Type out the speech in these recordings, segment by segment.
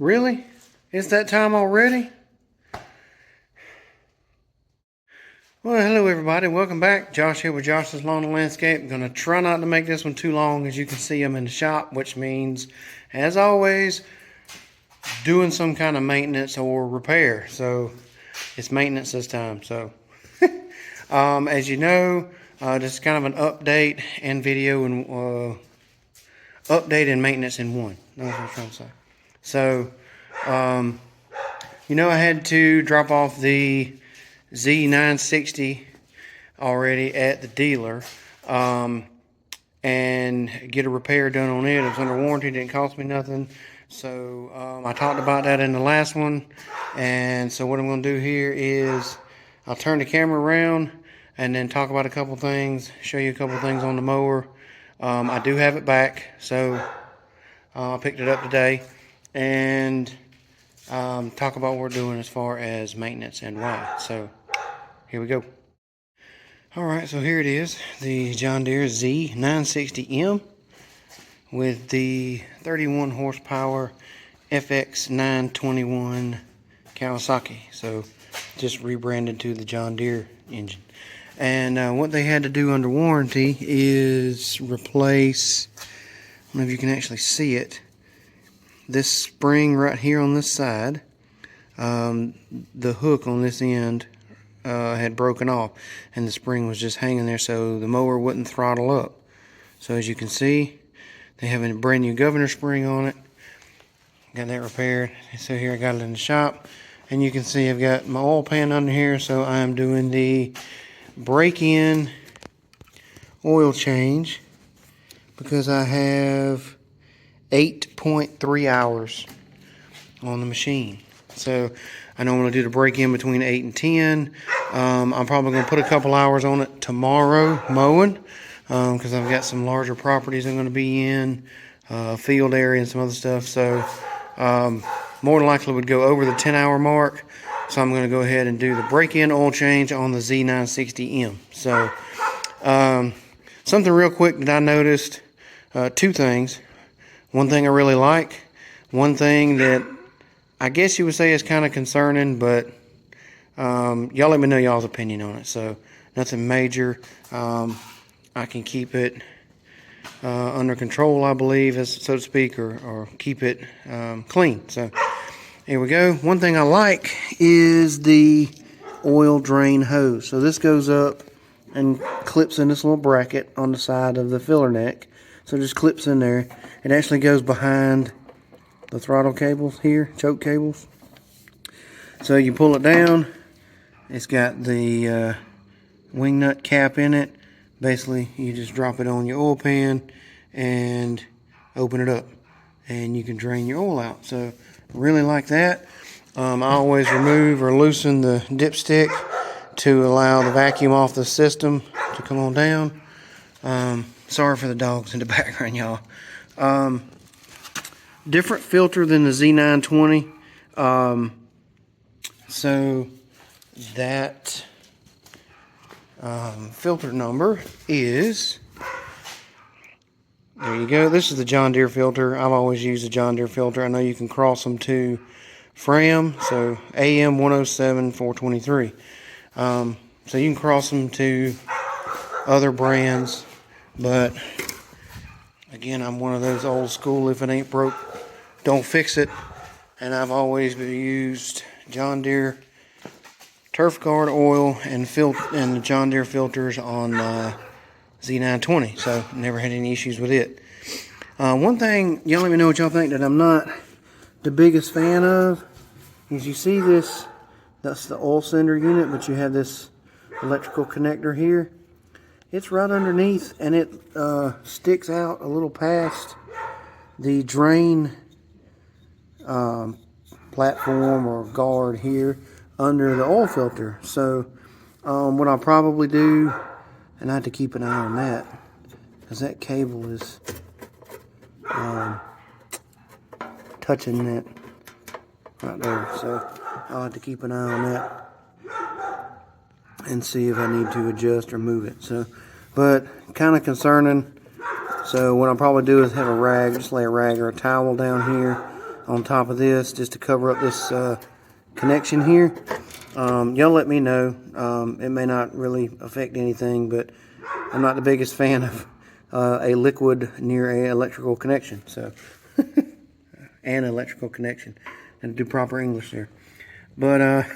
Really? It's that time already? Well, hello everybody. Welcome back. Josh here with Josh's Lawn and Landscape. I'm going to try not to make this one too long. As you can see, I'm in the shop, which means, as always, doing some kind of maintenance or repair. So, it's maintenance this time. So, as you know, this is kind of an update and video and update and maintenance in one. That's what I'm trying to say. So, you know, I had to drop off the Z960 already at the dealer and get a repair done on it. It was under warranty, didn't cost me nothing. So I talked about that in the last one, and so what I'm going to do here is I'll turn the camera around and then talk about a couple things, show you a couple things on the mower. I do have it back, so I picked it up today, and talk about what we're doing as far as maintenance and why. So here we go. Alright, so here it is, the John Deere Z960M with the 31 horsepower FX921 Kawasaki. So just rebranded to the John Deere engine. And what they had to do under warranty is replace, I don't know if you can actually see it, this spring right here on this side. The hook on this end had broken off, and the spring was just hanging there so the mower wouldn't throttle up. So as you can see, they have a brand new governor spring on it. Got that repaired. So here I got it in the shop, and you can see I've got my oil pan under here, so I'm doing the break-in oil change because I have 8.3 hours on the machine. So I normally do the break-in between 8 and 10. I'm probably going to put a couple hours on it tomorrow mowing because I've got some larger properties I'm going to be in, field area and some other stuff. So more than likely would go over the 10-hour mark. So I'm going to go ahead and do the break-in oil change on the Z960M. So something real quick that I noticed, two things. One thing I really like, one thing that I guess you would say is kind of concerning, but y'all let me know y'all's opinion on it. So nothing major. I can keep it under control, I believe, as so to speak, or keep it clean. So here we go. One thing I like is the oil drain hose. So this goes up and clips in this little bracket on the side of the filler neck. So it just clips in there. It actually goes behind the throttle cables here, choke cables. So you pull it down. It's got the wing nut cap in it. Basically, you just drop it on your oil pan and open it up, and you can drain your oil out. So really like that. I always remove or loosen the dipstick to allow the vacuum off the system to come on down. Sorry for the dogs in the background, y'all. Different filter than the Z920. So that filter number is, there you go. This is the John Deere filter. I've always used the John Deere filter. I know you can cross them to Fram, so AM 107 423. So you can cross them to other brands, but again, I'm one of those old school, if it ain't broke, don't fix it. And I've always used John Deere Turf Guard oil and the John Deere filters on Z920. So never had any issues with it. One thing, y'all let me know what y'all think that I'm not the biggest fan of is you see this, that's the oil sender unit, but you have this electrical connector here. It's right underneath, and it sticks out a little past the drain platform or guard here under the oil filter. So what I'll probably do, and I have to keep an eye on that because that cable is touching that right there. So I'll have to keep an eye on that and see if I need to adjust or move it. So, but kind of concerning. So what I'll probably do is have a rag, just lay a rag or a towel down here on top of this just to cover up this connection here. Y'all let me know. It may not really affect anything, but I'm not the biggest fan of a liquid near a electrical connection. So an electrical connection, and do proper English there. But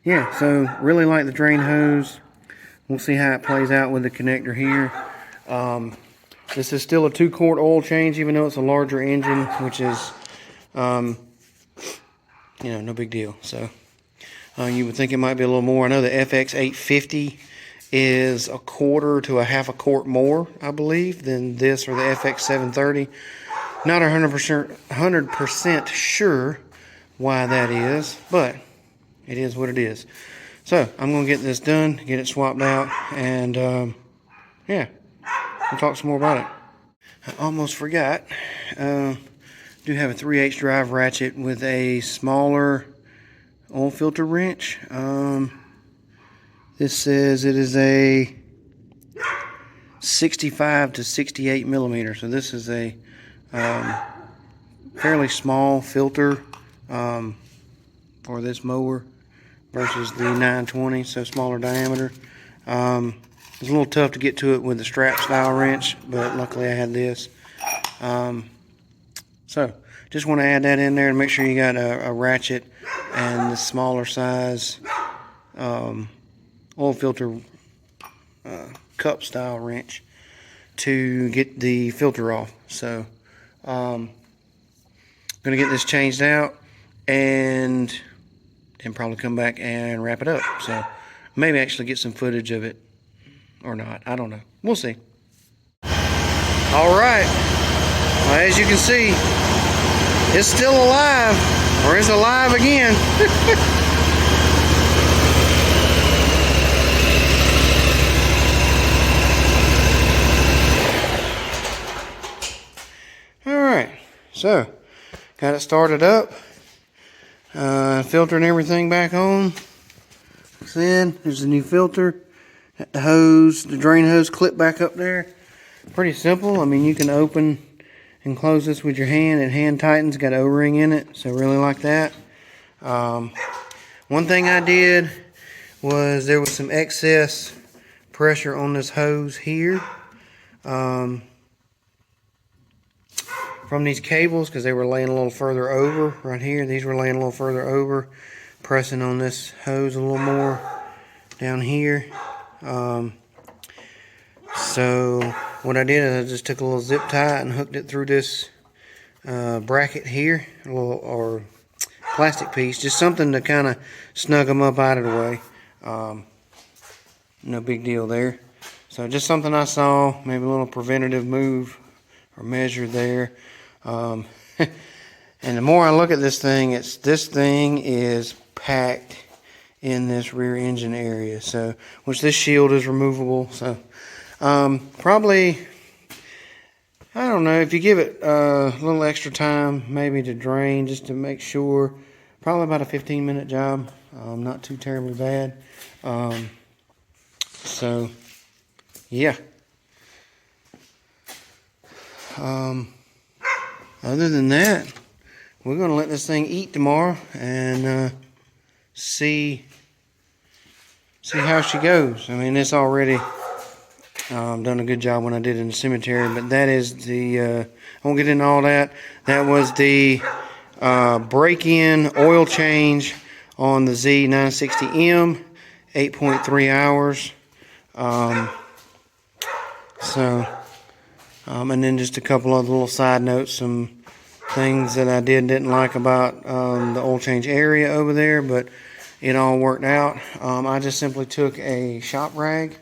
yeah, so really like the drain hose. We'll see how it plays out with the connector here. This is still a 2-quart oil change, even though it's a larger engine, which is you know, no big deal. So you would think it might be a little more. I know the FX 850 is a quarter to a half a quart more, I believe, than this or the FX 730. Not 100% sure why that is, but it is what it is. So I'm gonna get this done, get it swapped out, and yeah, we'll talk some more about it. I almost forgot. Do have a 3/8 drive ratchet with a smaller oil filter wrench. This says it is a 65 to 68 millimeter. So this is a fairly small filter for this mower versus the 920, so smaller diameter. It's a little tough to get to it with the strap style wrench, but luckily I had this. So just want to add that in there and make sure you got a ratchet and the smaller size oil filter cup style wrench to get the filter off. So I'm gonna get this changed out and then probably come back and wrap it up. So maybe actually get some footage of it or not. I don't know. We'll see. All right. Well, as you can see, it's still alive, or it's alive again. All right. So got it started up. Filter and everything back on. Then there's the new filter. Got the hose, the drain hose clip back up there. Pretty simple. I mean, you can open and close this with your hand. It hand tightens. Got an O-ring in it, so really like that. One thing I did was there was some excess pressure on this hose here from these cables, because they were laying a little further over right here. These were laying a little further over, pressing on this hose a little more down here. So what I did is I just took a little zip tie and hooked it through this bracket here, a little or plastic piece, just something to kind of snug them up out of the way. No big deal there. So just something I saw, maybe a little preventative move or measure there. And the more I look at this thing, this thing is packed in this rear engine area. So, which this shield is removable. So, probably, I don't know, if you give it a little extra time, maybe to drain, just to make sure, probably about a 15-minute job. Not too terribly bad. So, yeah. Other than that, we're going to let this thing eat tomorrow and see how she goes. I mean, it's already done a good job when I did it in the cemetery, but that is the, I won't get into all that. That was the break-in oil change on the Z960M, 8.3 hours. And then just a couple of little side notes, some things that I didn't like about the oil change area over there, but it all worked out. I just simply took a shop rag,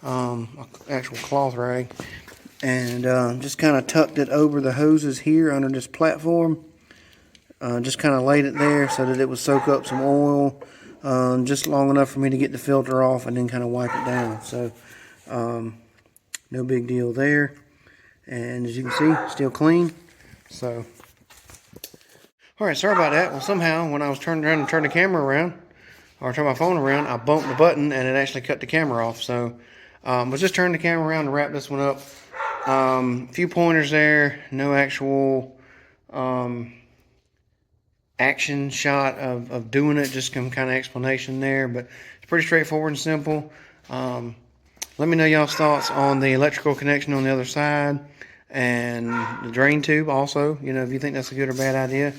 actual cloth rag, and just kind of tucked it over the hoses here under this platform. Just kind of laid it there so that it would soak up some oil, just long enough for me to get the filter off and then kind of wipe it down. So no big deal there. And as you can see, still clean. So, alright, sorry about that. Well, somehow when I was turning around and turn the camera around, or turn my phone around, I bumped the button and it actually cut the camera off. So, was just turning the camera around to wrap this one up. A few pointers there, no actual action shot of doing it, just some kind of explanation there, but it's pretty straightforward and simple. Let me know y'all's thoughts on the electrical connection on the other side and the drain tube also, you know, if you think that's a good or bad idea.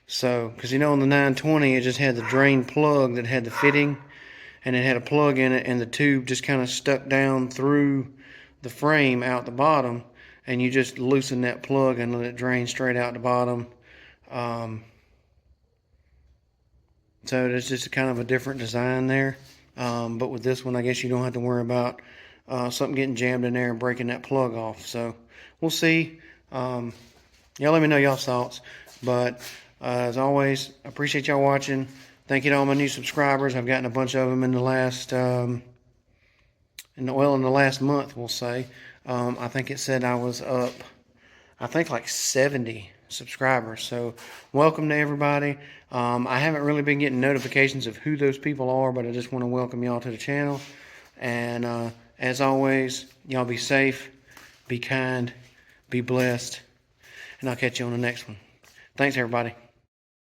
So, because you know on the 920 it just had the drain plug that had the fitting, and it had a plug in it, and the tube just kind of stuck down through the frame out the bottom, and you just loosen that plug and let it drain straight out the bottom. So there's just kind of a different design there. But with this one, I guess you don't have to worry about something getting jammed in there and breaking that plug off. So we'll see. Y'all let me know y'all's thoughts. But as always, I appreciate y'all watching. Thank you to all my new subscribers. I've gotten a bunch of them in the last, in the last month, we'll say. I think it said I was up, I think like 70 subscribers. So welcome to everybody. I haven't really been getting notifications of who those people are, but I just want to welcome y'all to the channel. And as always, y'all be safe, be kind, be blessed, and I'll catch you on the next one. Thanks, everybody.